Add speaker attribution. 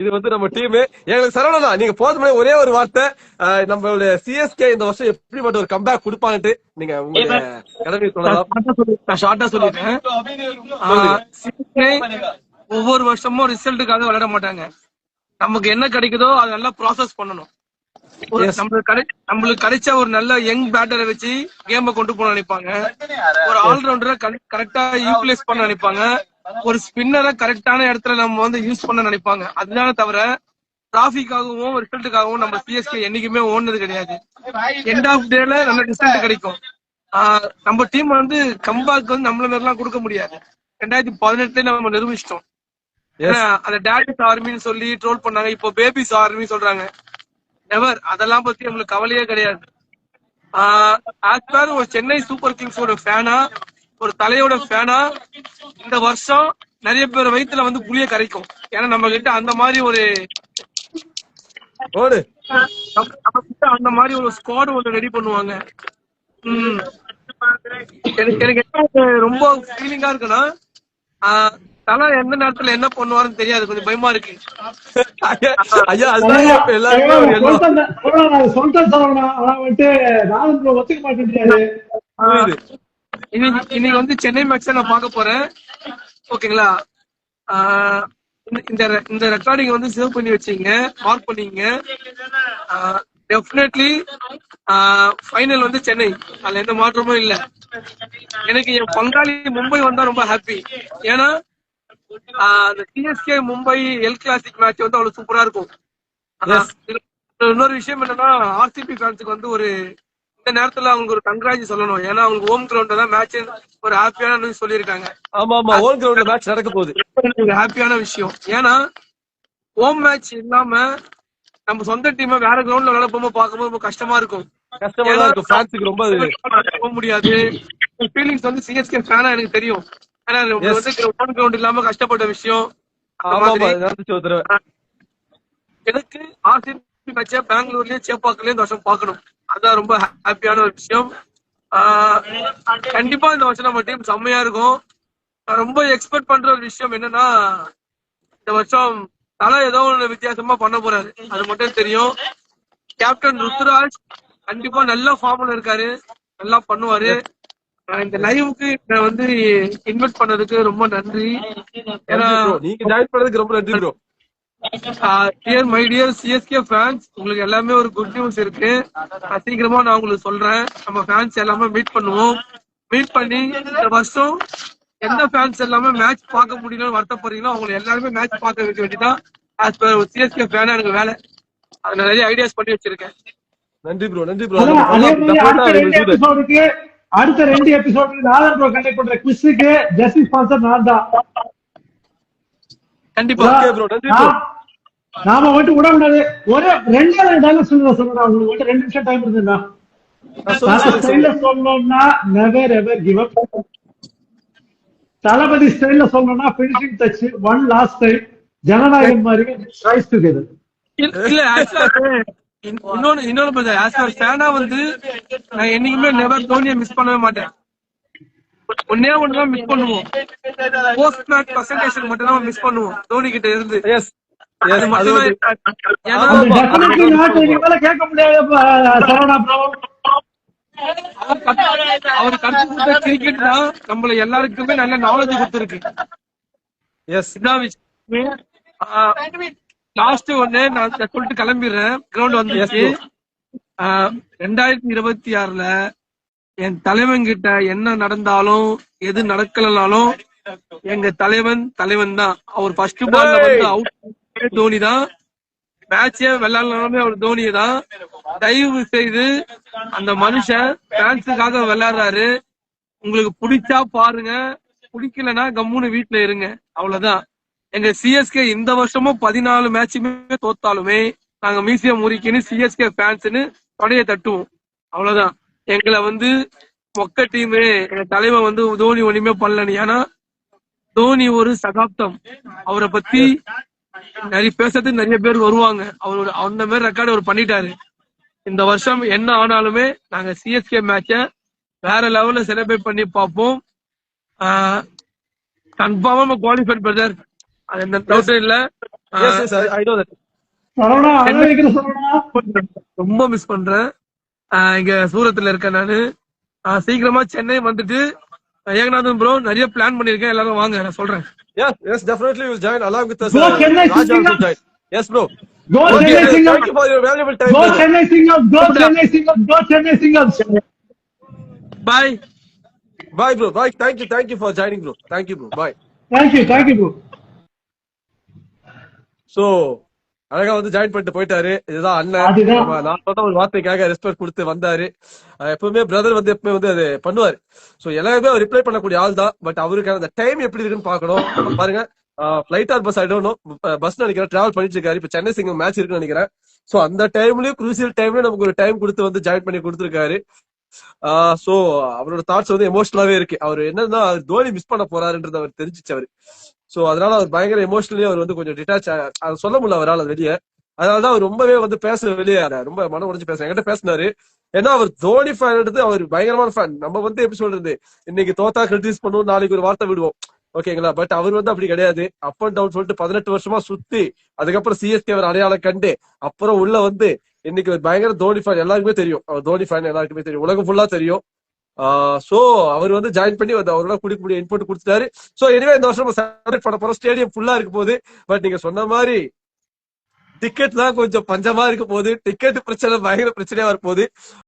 Speaker 1: இது வந்து நம்ம டீம். எங்களுக்கு சரவணா நீங்க போதுமே ஒரே ஒரு வார்த்தை, நம்மளுடைய சிஎஸ்கே இந்த வருஷம் எப்படிப்பட்ட ஒரு கம்பேக் கொடுப்பாங்கட்டு நீங்க உங்களுடைய கடமை சொல்லலாம்.
Speaker 2: ஷார்ட்டா சொல்லிட்டேன். ஒவ்வொரு வருஷமும் ரிசல்ட்டுக்காக விளையாட மாட்டாங்க. நமக்கு என்ன கிடைக்குதோ அதை நல்லா ப்ராசஸ் பண்ணணும். நம்மளுக்கு கிடைச்ச ஒரு நல்ல யங் பேட்டரை வச்சு கேம கொண்டு போக நினைப்பாங்க. ஒரு ஆல்ரவுண்டரை கரெக்டா யூட்டிலைஸ் பண்ண நினைப்பாங்க. ஒரு ஸ்பின்னரை கரெக்டான இடத்துல நம்ம வந்து யூஸ் பண்ண நினைப்பாங்க. அதுதானே தவிர டிராஃபிக்காகவும் ரிசல்ட்டுக்காகவும் நம்ம சிஎஸ்கே என்னைக்குமே ஓடுனது கிடையாது. எண்ட் ஆஃப் டேல நல்ல ரிசல்ட் கிடைக்கும். நம்ம டீம் வந்து கம்பேக் வந்து நம்மள மாதிரிலாம் கொடுக்க முடியாது. 2018 நம்ம நிரூபிச்சிட்டோம். அந்த டேடிஸ் ஆர்மின்னு சொல்லி ட்ரோல் பண்ணாங்க, இப்போ பேபிஸ் ஆர்மி சொல்றாங்க. நெவர், அதெல்லாம் பத்தி நம்மளுக்கு கவலையே கிடையாது. ஒரு சென்னை சூப்பர் கிங்ஸோட ஃபேனா, ஒரு தலையோட ஃபேனா, இந்த வருஷம் நிறைய பேர் வயிற்றுல வந்து புளிய கரைக்கும். ஏன்னா நம்ம கிட்ட அந்த மாதிரி ஒரு ஸ்குவாட் ஒன்று ரெடி பண்ணுவாங்க. எனக்கு என்ன ரொம்ப ஃபீலிங்கா இருக்குன்னா, தலை எந்த நேரத்துல என்ன பண்ணுவாருன்னு தெரியாது, கொஞ்சம் பயமா இருக்கு. இன்னைக்கு வந்து சென்னை மேட்ச் நான் பார்க்க போறேன். ஓகேங்களா? இந்த ரெக்கார்டிங் வந்து சேவ் பண்ணி வச்சீங்க, மார்க் பண்ணீங்க. டெஃபினெட்லி ஃபைனல் வந்து சென்னை, அதுல எந்த மாற்றமும் இல்ல. எனக்கு என் பங்காளி மும்பை வந்தா ரொம்ப ஹாப்பி. ஏன்னா அந்த CSK Mumbai L classic match வந்து அவ்வளவு சூப்பரா இருக்கும். இன்னொரு விஷயம் என்னன்னா, ஆர்சிபி ஃபேன்ஸுக்கு வந்து ஒரு இந்த நேரத்துல அவங்களுக்கு ஒரு கங்க்ராட்ஸ் சொல்லணும். ஏன்னா அவங்களுக்கு ஹோம் கிரவுண்ட்ல தான் மேட்ச் ஒரு ஹாப்பியான நியூஸ் சொல்லியிருக்காங்க.
Speaker 1: ஆமா ஆமா, ஹோம் கிரவுண்ட்ல மேட்ச் நடக்க போகுது.
Speaker 2: ஒரு ஹாப்பியான விஷயம். ஏன்னா ஹோம் மேட்ச் இல்லாம நம்ம சொந்த டீமை வேற கிரவுண்ட்ல விளையாட போகும்போது பார்க்கும்போது ரொம்ப கஷ்டமா இருக்கும்.
Speaker 1: ரொம்ப
Speaker 2: போக முடியாது. ஃபீலிங்ஸ் வந்து சிஎஸ்கே ஃபேனா எனக்கு தெரியும். ஏன்னா ஹோம் கிரவுண்ட் இல்லாம கஷ்டப்பட்ட விஷயம். எனக்கு ஆர்சிபி மேட்ச பெங்களூர்லயும் சேப்பாக்கலயும் இந்த வருஷம் பார்க்கணும். அதான் ரொம்ப ஹாப்பியான ஒரு விஷயம். கண்டிப்பா இந்த வருஷம் நம்ம டீம் செம்மையா இருக்கும். ரொம்ப எக்ஸ்பெக்ட் பண்ற ஒரு விஷயம் என்னன்னா, இந்த வருஷம் தலை ஏதோ ஒண்ணு வித்தியாசமா பண்ண போறாரு, அது மட்டும் தெரியும். கேப்டன் ருத்ராஜ் கண்டிப்பா நல்ல ஃபார்ம்ல இருக்காரு, நல்லா பண்ணுவாரு. இந்த லைவுக்கு வந்து இன்வைட் பண்ணதுக்கு ரொம்ப நன்றி.
Speaker 1: நீங்க ஜாயின் பண்ணதுக்கு ரொம்ப நன்றி bro.
Speaker 2: My dear CSK fans, உங்களுக்கு எல்லாமே ஒரு குட் நியூஸ் இருக்கு. சீக்கிரமா நான் உங்களுக்கு சொல்றேன். நம்ம ஃபேன்ஸ் எல்லாமே மீட் பண்ணுவோம். மீட் பண்ணி இந்த வருஷம் எந்த ஃபேன்ஸ் எல்லாமே மேட்ச் பார்க்க முடியலன்னு வருத்தப்படுறீங்களோ அவங்க எல்லாருமே மேட்ச் பார்க்க வைக்க வேண்டியதான் ஆஸ் பர் சிஎஸ்கே ஃபேனா எனக்கு வேலை. அதுல நிறைய ஐடியாஸ் பண்ணி வச்சிருக்கேன்.
Speaker 1: நன்றி ப்ரோ, நன்றி ப்ரோ.
Speaker 3: அடுத்த 2 எபிசோட் நாதன் ப்ரோ கண்டக்ட் பண்ற குவிஸ்க்கு ஜஸ்டிஸ் ஸ்பான்சர் நான் தான்.
Speaker 2: கண்டிப்பா
Speaker 1: ப்ரோ, நன்றி ப்ரோ.
Speaker 3: நாம வந்து உடனே ஒரு 2 டைலாக் சொல்றேன். உங்களுக்கு வந்து 2 நிமிஷம் டைம் இருக்குன்னா சொல்லணும்னா never ever give up. Thalapathy ஸ்டைல்ல சொல்லணும்னா finishing touch, one last time, Jananayagan மாதிரி ரைஸ் டுகெதர்.
Speaker 2: இல்ல இன்னொன்னு ஆஸ் பர் ஃபேனா வந்து நான் என்னைக்குமே நெவர் தோனியை மிஸ் பண்ணவே மாட்டேன். ஒன்னே ஒண்ணுதான் மிஸ் பண்ணுவோம், போஸ்ட் மேட்ச் பிரசன்டேஷன் மட்டும் தான் மிஸ் பண்ணுவோம் தோனி கிட்ட இருந்து. அவர் கருத்து கொடுத்த கிரிக்கெட் தான் நம்மள எல்லாருக்குமே நல்ல நாலேஜ் கொடுத்துருக்கு. லாஸ்ட் ஒண்ணு நான் சொல்லிட்டு கிளம்பிடுறேன். கிரவுண்ட் வந்துச்சு. 2026ல என் தலைவன் கிட்ட என்ன நடந்தாலும் எது நடக்கலனாலும் எங்க தலைவன் தான். அவர் ஃபர்ஸ்ட் பால்ல வந்து அவுட் தோனி தான். மேட்சே விளையாடலாமே அவர் தோனி தான். தயவு செய்து அந்த மனுஷன் ஃபேன்ஸுக்காக விளையாடுறாரு. உங்களுக்கு பிடிச்சா பாருங்க, பிடிக்கலன்னா கம்முன்னு வீட்டுல இருங்க, அவ்வளவுதான். எங்க சிஎஸ்கே இந்த வருஷமும் 14 மேட்சுமே தோத்தாலுமே நாங்க மியூசியம் முறிக்கின்னு சிஎஸ்கே ஃபேன்ஸ்னு தொடைய தட்டுவோம், அவ்வளவுதான். எங்களை வந்து மொக்க டீமு, எங்க தலைவன் வந்து தோனி ஒண்ணுமே பண்ணலன்னு. ஏன்னா தோனி ஒரு சகாப்தம். அவரை பத்தி நிறைய பேசுறதுக்கு நிறைய பேர் வருவாங்க. அவரோட அந்த மாதிரி ரெக்கார்டு அவர் பண்ணிட்டாரு. இந்த வருஷம் என்ன ஆனாலுமே நாங்க சிஎஸ்கே மேட்ச வேற லெவல்ல செலிப்ரேட் பண்ணி பார்ப்போம். கன்ஃபார்மா குவாலிஃபைட் பிரதர், அது எந்த டவுட்டும் இல்ல.
Speaker 1: Yes, yes, I know that.
Speaker 3: Saravana அழ வைக்கிற சரவணா.
Speaker 2: ரொம்ப மிஸ் பண்றேன். இங்க சூரத்துல இருக்கேன் நானு. சீக்கிரமா சென்னை வந்துட்டு ஏகநாதன் ப்ரோ நிறைய பிளான் பண்ணிருக்கேன், எல்லாரும் வாங்க நான் சொல்றேன்.
Speaker 1: Yes, yes, definitely we'll join along with us.
Speaker 3: Go Chennai
Speaker 1: Raja
Speaker 3: Singers.
Speaker 1: will join. Yes, bro.
Speaker 3: Go
Speaker 1: Okay,
Speaker 3: Chennai Singers.
Speaker 1: thank you for your valuable time.
Speaker 3: Go
Speaker 1: brother.
Speaker 3: Chennai Singers. Go Chennai Singers. Go Chennai Singers.
Speaker 2: Bye.
Speaker 1: Bye, bro. Bye. Thank you for joining, bro. Thank you, bro. Bye.
Speaker 3: Thank you bro.
Speaker 1: So, அழகா வந்து join பண்ணிட்டு போயிட்டாரு. இதுதான் அண்ணன்.
Speaker 3: அதுதான்.
Speaker 1: நான் சொன்ன ஒரு வார்த்தைக்காக ரெஸ்பெக்ட் கொடுத்து வந்தாரு. எப்பவுமே பிரதர் வந்து எப்பவுமே வந்து அது பண்ணுவாரு. சோ எல்லாருமே அவர் ரிப்ளை பண்ணக்கூடிய ஆள் தான். பட் அவருக்கான அந்த டைம் எப்படி இருக்குன்னு பாக்கணும். பாருங்க, flight or bus I don't know, bus நினைக்கிறேன் டிராவல் பண்ணிட்டு இருக்காரு. இப்ப சென்னை சிங்கம் மேட்ச் இருக்குன்னு நினைக்கிறேன். சோ அந்த டைம்லயும் குரூசியல் டைம்லயும் நமக்கு ஒரு டைம் கொடுத்து வந்து ஜாயின் பண்ணி கொடுத்துருக்காரு. சோ அவரோட தாட்ஸ் வந்து எமோஷனலாவே இருக்கு. அவர் என்னன்னா தோனி மிஸ் பண்ண போறாருன்றது அவர் தெரிஞ்சிச்சு அவரு. சோ அதனால அவர் பயங்கர எமோஷனலி அவர் வந்து கொஞ்சம் டிட்டாச், அது சொல்ல முடியல அவரால் அது வெளியே. அதனாலதான் அவர் ரொம்பவே வந்து பேச வெளியே ரொம்ப மனம் உடைஞ்சு பேச என்கிட்ட பேசினாரு. ஏன்னா அவர் தோனி ஃபேன்ன்றது அவர் பயங்கரமான ஃபேன். நம்ம வந்து எப்படி சொல்றது, இன்னைக்கு தோத்தா கிரிட்டிசைஸ் பண்ணுவோம், நாளைக்கு ஒரு வார்த்தை விடுவோம், ஓகேங்களா. பட் அவர் வந்து அப்படி கிடையாது. அப் அண்ட் டவுன் சொல்லிட்டு 18 வருஷமா சுத்தி அதுக்கப்புறம் சிஎஸ்கே அவர் அடையாளம் கண்டு அப்புறம் உள்ள வந்து இன்னைக்கு ஒரு பயங்கர தோனி ஃபேன். எல்லாருக்குமே தெரியும் அவர் தோனி ஃபேன், எல்லாருக்குமே தெரியும், உலகம் ஃபுல்லா தெரியும். சோ அவர் வந்து ஜாயின் பண்ணி அவரோட குடிக்கக்கூடிய இன்புட் கொடுத்துட்டாரு. சோ எனிவே இந்த வருஷம் செலிப்ரேட் பண்ண போறோம். ஸ்டேடியம் ஃபுல்லா இருக்க போகுது. பட் நீங்க சொன்ன மாதிரி டிக்கெட் தான் கொஞ்சம் பஞ்சமா இருக்க போகுது. டிக்கெட் பிரச்சனை பயங்கர பிரச்சனையா இருக்க போகுது.